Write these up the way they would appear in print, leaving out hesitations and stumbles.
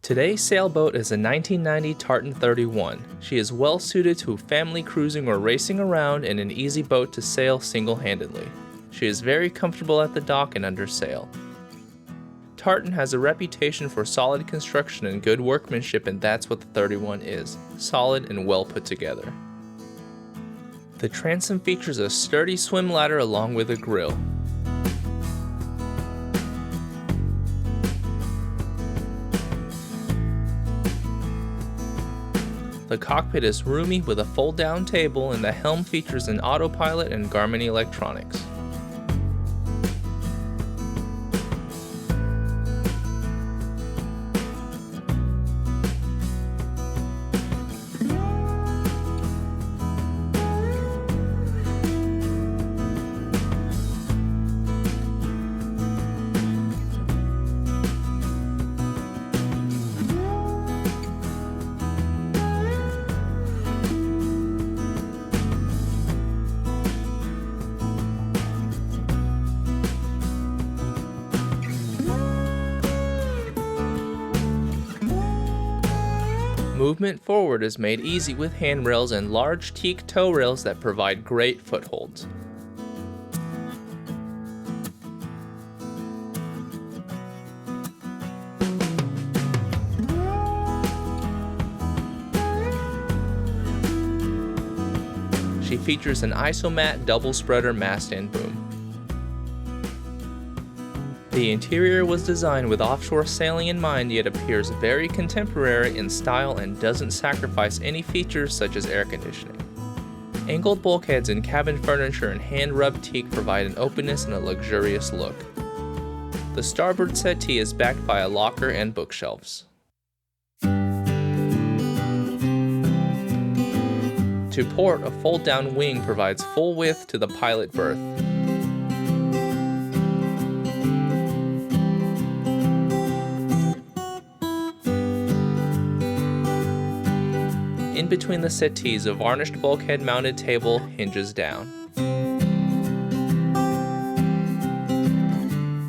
Today's sailboat is a 1990 Tartan 31. She is well suited to family cruising or racing around and an easy boat to sail single-handedly. She is very comfortable at the dock and under sail. Tartan has a reputation for solid construction and good workmanship, and that's what the 31 is, solid and well put together. The transom features a sturdy swim ladder along with a grill. The cockpit is roomy with a fold-down table, and the helm features an autopilot and Garmin electronics. Movement forward is made easy with handrails and large teak tow rails that provide great footholds. She features an isomat double spreader mast and boom. The interior was designed with offshore sailing in mind, yet appears very contemporary in style and doesn't sacrifice any features such as air conditioning. Angled bulkheads and cabin furniture and hand-rubbed teak provide an openness and a luxurious look. The starboard settee is backed by a locker and bookshelves. To port, a fold-down wing provides full width to the pilot berth. In between the settees, a varnished bulkhead-mounted table hinges down.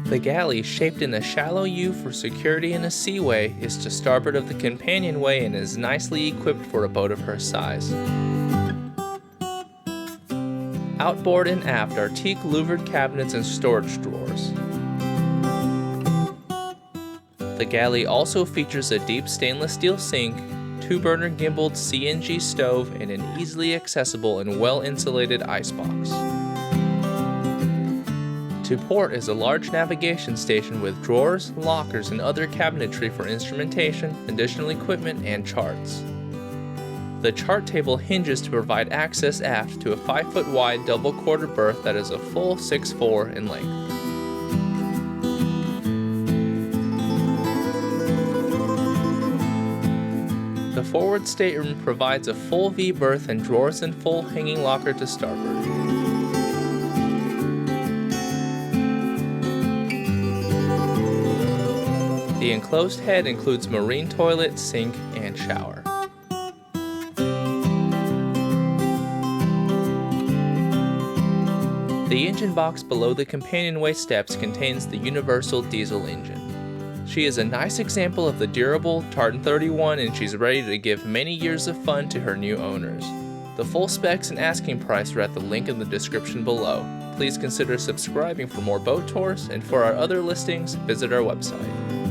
The galley, shaped in a shallow U for security in a seaway, is to starboard of the companionway and is nicely equipped for a boat of her size. Outboard and aft are teak louvered cabinets and storage drawers. The galley also features a deep stainless steel sink, 2-burner gimbaled CNG stove, and an easily accessible and well-insulated icebox. To port is a large navigation station with drawers, lockers, and other cabinetry for instrumentation, additional equipment, and charts. The chart table hinges to provide access aft to a 5-foot wide double quarter berth that is a full 6'4" in length. The forward stateroom provides a full V berth and drawers and full hanging locker to starboard. The enclosed head includes marine toilet, sink, and shower. The engine box below the companionway steps contains the universal diesel engine. She is a nice example of the durable Tartan 31, and she's ready to give many years of fun to her new owners. The full specs and asking price are at the link in the description below. Please consider subscribing for more boat tours, and for our other listings, visit our website.